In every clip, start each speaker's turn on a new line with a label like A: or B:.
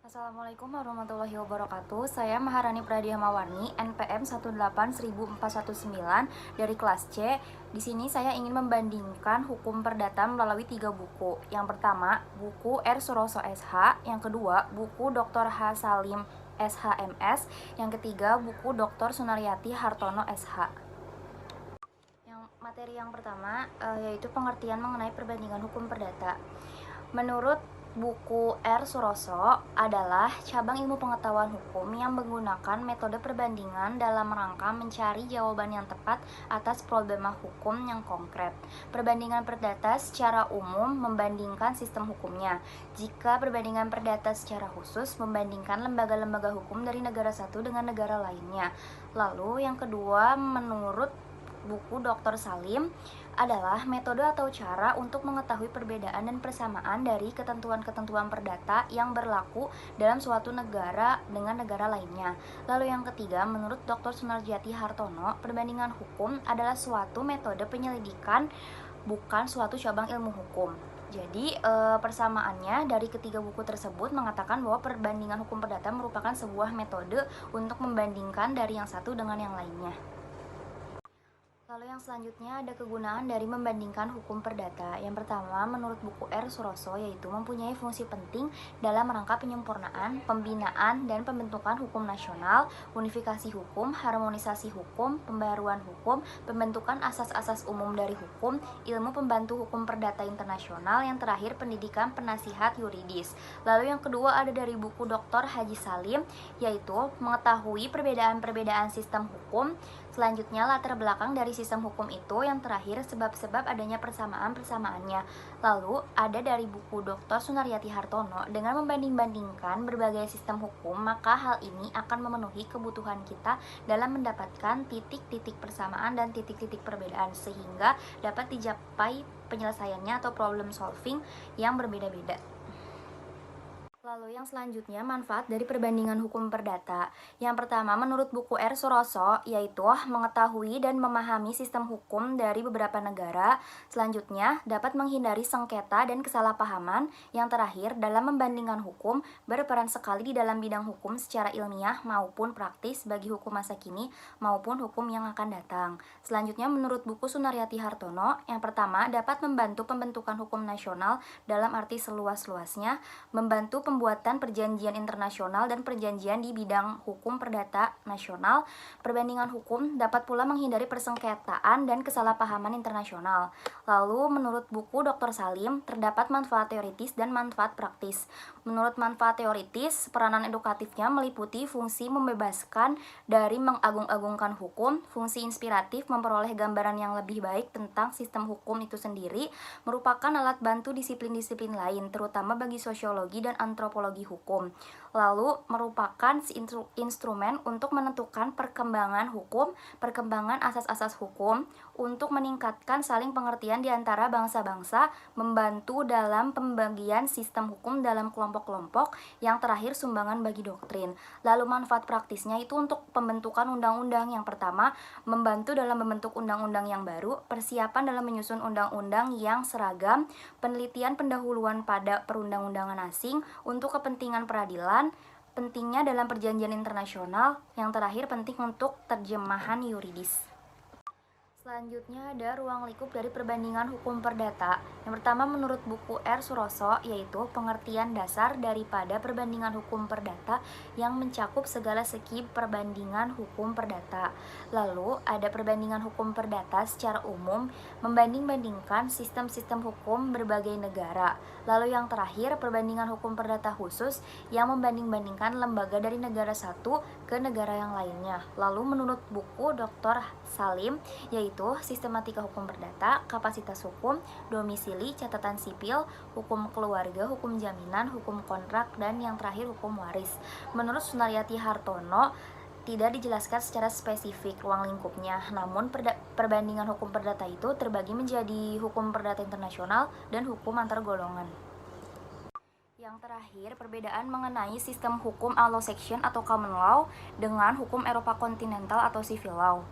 A: Assalamualaikum warahmatullahi wabarakatuh. Saya Maharani Pradiyamawarni, NPM 1810419 dari kelas C. Di sini saya ingin membandingkan hukum perdata melalui 3 buku. Yang pertama, buku R. Suroso SH. Yang kedua, buku Dr. H. Salim SHMS. Yang ketiga, buku Dr. Sunaryati Hartono SH. Materi yang pertama yaitu pengertian mengenai perbandingan hukum perdata. Menurut buku R. Suroso adalah cabang ilmu pengetahuan hukum yang menggunakan metode perbandingan dalam rangka mencari jawaban yang tepat atas problema hukum yang konkret. Perbandingan perdata secara umum membandingkan sistem hukumnya. Jika perbandingan perdata secara khusus membandingkan lembaga-lembaga hukum dari negara satu dengan negara lainnya. Lalu yang kedua, menurut buku Dr. Salim adalah metode atau cara untuk mengetahui perbedaan dan persamaan dari ketentuan-ketentuan perdata yang berlaku dalam suatu negara dengan negara lainnya. Lalu yang ketiga, menurut Dr. Sunaryati Hartono, perbandingan hukum adalah suatu metode penyelidikan, bukan suatu cabang ilmu hukum. Jadi persamaannya dari ketiga buku tersebut mengatakan bahwa perbandingan hukum perdata merupakan sebuah metode untuk membandingkan dari yang satu dengan yang lainnya. Lalu yang selanjutnya ada kegunaan dari membandingkan hukum perdata. Yang pertama, menurut buku R. Suroso, yaitu mempunyai fungsi penting dalam rangka penyempurnaan, pembinaan, dan pembentukan hukum nasional, unifikasi hukum, harmonisasi hukum, pembaruan hukum, pembentukan asas-asas umum dari hukum, ilmu pembantu hukum perdata internasional, yang terakhir pendidikan penasihat yuridis. Lalu yang kedua ada dari buku Dr. Haji Salim, yaitu mengetahui perbedaan-perbedaan sistem hukum. Selanjutnya latar belakang dari sistem hukum itu, yang terakhir sebab-sebab adanya persamaan-persamaannya. Lalu ada dari buku Dr. Sunaryati Hartono, dengan membanding-bandingkan berbagai sistem hukum, maka hal ini akan memenuhi kebutuhan kita dalam mendapatkan titik-titik persamaan dan titik-titik perbedaan, sehingga dapat dicapai penyelesaiannya atau problem solving yang berbeda-beda. Lalu yang selanjutnya, manfaat dari perbandingan hukum perdata. Yang pertama, menurut buku R. Suroso, yaitu mengetahui dan memahami sistem hukum dari beberapa negara. Selanjutnya, dapat menghindari sengketa dan kesalahpahaman. Yang terakhir, dalam membandingkan hukum, berperan sekali di dalam bidang hukum secara ilmiah maupun praktis bagi hukum masa kini maupun hukum yang akan datang. Selanjutnya, menurut buku Sunaryati Hartono, yang pertama, dapat membantu pembentukan hukum nasional dalam arti seluas-luasnya, membantu pembuatan perjanjian internasional dan perjanjian di bidang hukum perdata nasional. Perbandingan hukum dapat pula menghindari persengketaan dan kesalahpahaman internasional. Lalu menurut buku Dr. Salim, terdapat manfaat teoritis dan manfaat praktis. Menurut manfaat teoritis, peranan edukatifnya meliputi fungsi membebaskan dari mengagung-agungkan hukum, fungsi inspiratif memperoleh gambaran yang lebih baik tentang sistem hukum itu sendiri, merupakan alat bantu disiplin-disiplin lain, terutama bagi sosiologi dan antropologi hukum. Lalu merupakan instrumen untuk menentukan perkembangan hukum, perkembangan asas-asas hukum, untuk meningkatkan saling pengertian di antara bangsa-bangsa, membantu dalam pembagian sistem hukum dalam kelompok-kelompok, yang terakhir sumbangan bagi doktrin. Lalu manfaat praktisnya itu untuk pembentukan undang-undang. Yang pertama, membantu dalam membentuk undang-undang yang baru, persiapan dalam menyusun undang-undang yang seragam, penelitian pendahuluan pada perundang-undangan asing untuk kepentingan peradilan, pentingnya dalam perjanjian internasional, yang terakhir penting untuk terjemahan yuridis. Selanjutnya ada ruang lingkup dari perbandingan hukum perdata. Yang pertama, menurut buku R. Suroso, yaitu pengertian dasar daripada perbandingan hukum perdata yang mencakup segala segi perbandingan hukum perdata. Lalu ada perbandingan hukum perdata secara umum, membanding-bandingkan sistem-sistem hukum berbagai negara. Lalu yang terakhir, perbandingan hukum perdata khusus yang membanding-bandingkan lembaga dari negara satu ke negara yang lainnya. Lalu menurut buku Dr. Salim, yaitu sistematika hukum perdata, kapasitas hukum, domisili, catatan sipil, hukum keluarga, hukum jaminan, hukum kontrak, dan yang terakhir hukum waris. Menurut Sunaryati Hartono, tidak dijelaskan secara spesifik ruang lingkupnya, namun perbandingan hukum perdata itu terbagi menjadi hukum perdata internasional dan hukum antar golongan. Yang terakhir, perbedaan mengenai sistem hukum Anglo-Saxon atau Common Law dengan hukum Eropa kontinental atau Civil Law.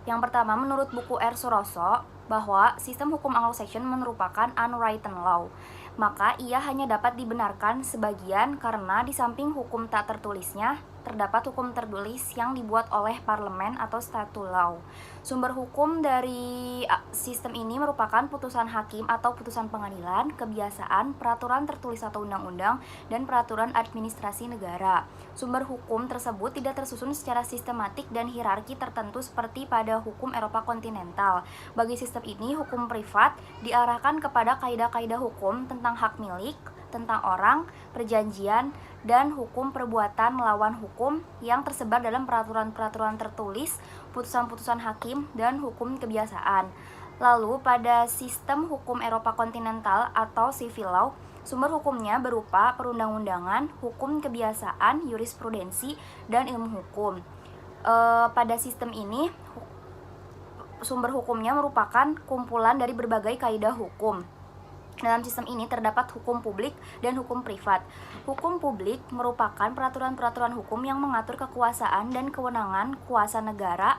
A: Yang pertama, menurut buku R. Suroso, bahwa sistem hukum Anglo-Saxon merupakan unwritten law. Maka ia hanya dapat dibenarkan sebagian karena di samping hukum tak tertulisnya, terdapat hukum tertulis yang dibuat oleh parlemen atau statute law. Sumber hukum dari sistem ini merupakan putusan hakim atau putusan pengadilan, kebiasaan, peraturan tertulis atau undang-undang, dan peraturan administrasi negara. Sumber hukum tersebut tidak tersusun secara sistematik dan hierarki tertentu seperti pada hukum Eropa kontinental. Bagi sistem ini, hukum privat diarahkan kepada kaidah-kaidah hukum tentang hak milik, tentang orang, perjanjian, dan hukum perbuatan melawan hukum yang tersebar dalam peraturan-peraturan tertulis, putusan-putusan hakim, dan hukum kebiasaan. Lalu pada sistem hukum Eropa kontinental atau civil law, sumber hukumnya berupa perundang-undangan, hukum kebiasaan, jurisprudensi, dan ilmu hukum. Pada sistem ini, sumber hukumnya merupakan kumpulan dari berbagai kaidah hukum. Dalam sistem ini terdapat hukum publik dan hukum privat. Hukum publik merupakan peraturan-peraturan hukum yang mengatur kekuasaan dan kewenangan kuasa negara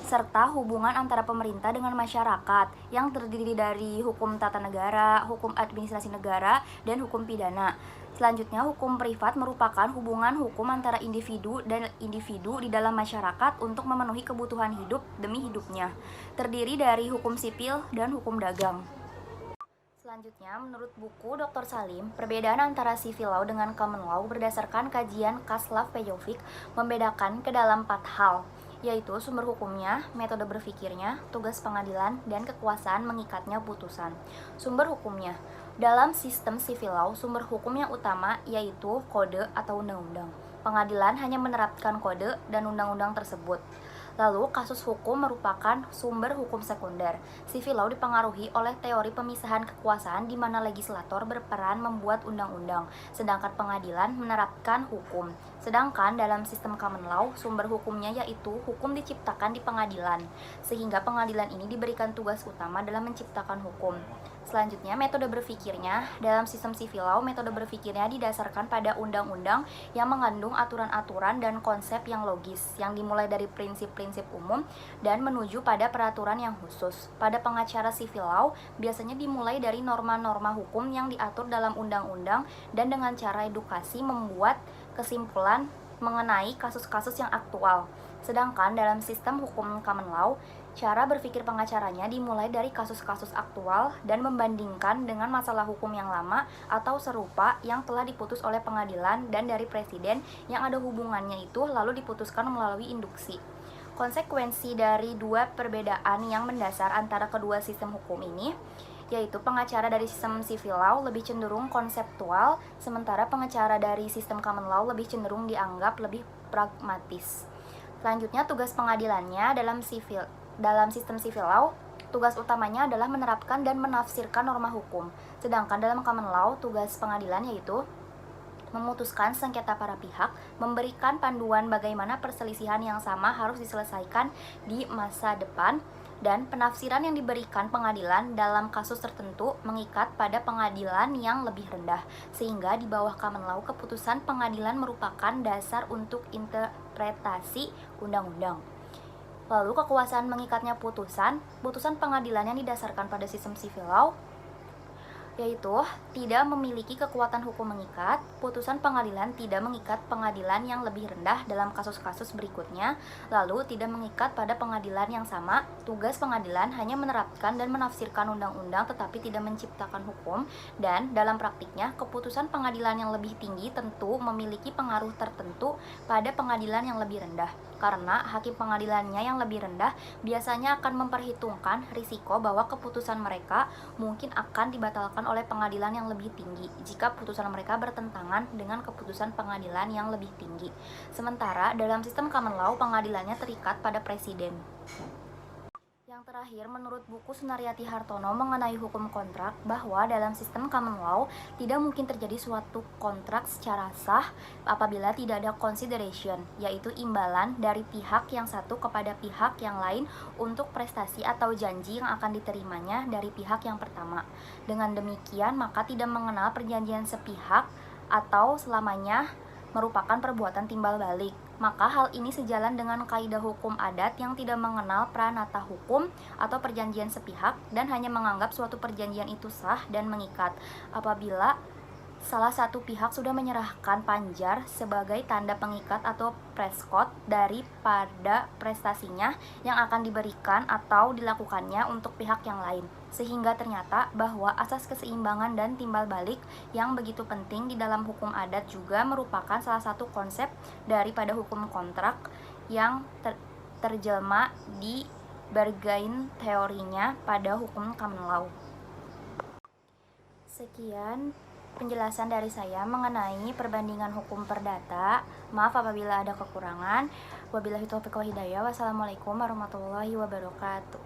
A: serta hubungan antara pemerintah dengan masyarakat yang terdiri dari hukum tata negara, hukum administrasi negara, dan hukum pidana. Selanjutnya, hukum privat merupakan hubungan hukum antara individu dan individu di dalam masyarakat untuk memenuhi kebutuhan hidup demi hidupnya. Terdiri dari hukum sipil dan hukum dagang. Selanjutnya, menurut buku Dr. Salim, perbedaan antara civil law dengan common law berdasarkan kajian Kaslav Pejovic membedakan ke dalam 4 hal, yaitu sumber hukumnya, metode berpikirnya, tugas pengadilan, dan kekuasaan mengikatnya putusan. Sumber hukumnya, dalam sistem civil law, sumber hukum yang utama yaitu kode atau undang-undang. Pengadilan hanya menerapkan kode dan undang-undang tersebut. Lalu, kasus hukum merupakan sumber hukum sekunder. Civil law dipengaruhi oleh teori pemisahan kekuasaan di mana legislator berperan membuat undang-undang, sedangkan pengadilan menerapkan hukum. Sedangkan dalam sistem common law, sumber hukumnya yaitu hukum diciptakan di pengadilan, sehingga pengadilan ini diberikan tugas utama dalam menciptakan hukum. Selanjutnya, metode berpikirnya. Dalam sistem civil law, metode berpikirnya didasarkan pada undang-undang yang mengandung aturan-aturan dan konsep yang logis, yang dimulai dari prinsip-prinsip umum dan menuju pada peraturan yang khusus. Pada pengacara civil law, biasanya dimulai dari norma-norma hukum yang diatur dalam undang-undang dan dengan cara edukasi membuat kesimpulan mengenai kasus-kasus yang aktual. Sedangkan dalam sistem hukum common law, cara berpikir pengacaranya dimulai dari kasus-kasus aktual dan membandingkan dengan masalah hukum yang lama atau serupa yang telah diputus oleh pengadilan dan dari presiden yang ada hubungannya itu lalu diputuskan melalui induksi. Konsekuensi dari dua perbedaan yang mendasar antara kedua sistem hukum ini, yaitu pengacara dari sistem civil law lebih cenderung konseptual, sementara pengacara dari sistem common law lebih cenderung dianggap lebih pragmatis. Selanjutnya, tugas pengadilannya dalam sistem civil law, tugas utamanya adalah menerapkan dan menafsirkan norma hukum. Sedangkan dalam common law, tugas pengadilan yaitu memutuskan sengketa para pihak, memberikan panduan bagaimana perselisihan yang sama harus diselesaikan di masa depan, dan penafsiran yang diberikan pengadilan dalam kasus tertentu mengikat pada pengadilan yang lebih rendah, sehingga di bawah common law keputusan pengadilan merupakan dasar untuk interpretasi undang-undang. Lalu kekuasaan mengikatnya putusan pengadilan yang didasarkan pada sistem civil law yaitu tidak memiliki kekuatan hukum mengikat. Putusan pengadilan tidak mengikat pengadilan yang lebih rendah dalam kasus-kasus berikutnya, lalu tidak mengikat pada pengadilan yang sama. Tugas pengadilan hanya menerapkan dan menafsirkan undang-undang tetapi tidak menciptakan hukum, dan dalam praktiknya keputusan pengadilan yang lebih tinggi tentu memiliki pengaruh tertentu pada pengadilan yang lebih rendah, karena hakim pengadilannya yang lebih rendah biasanya akan memperhitungkan risiko bahwa keputusan mereka mungkin akan dibatalkan oleh pengadilan yang lebih tinggi jika putusan mereka bertentangan dengan keputusan pengadilan yang lebih tinggi. Sementara dalam sistem common law, pengadilannya terikat pada presiden. Yang terakhir, menurut buku Sunaryati Hartono mengenai hukum kontrak, bahwa dalam sistem common law tidak mungkin terjadi suatu kontrak secara sah apabila tidak ada consideration, yaitu imbalan dari pihak yang satu kepada pihak yang lain untuk prestasi atau janji yang akan diterimanya dari pihak yang pertama. Dengan demikian, maka tidak mengenal perjanjian sepihak atau selamanya merupakan perbuatan timbal balik. Maka hal ini sejalan dengan kaidah hukum adat yang tidak mengenal pranata hukum atau perjanjian sepihak dan hanya menganggap suatu perjanjian itu sah dan mengikat apabila salah satu pihak sudah menyerahkan panjar sebagai tanda pengikat atau preskot daripada prestasinya yang akan diberikan atau dilakukannya untuk pihak yang lain. Sehingga ternyata bahwa asas keseimbangan dan timbal balik yang begitu penting di dalam hukum adat juga merupakan salah satu konsep daripada hukum kontrak yang terjelma di Bergain teorinya pada hukum common law. Sekian penjelasan dari saya mengenai perbandingan hukum perdata. Maaf apabila ada kekurangan. Wabillahi taufiq wal hidayah. Wassalamualaikum warahmatullahi wabarakatuh.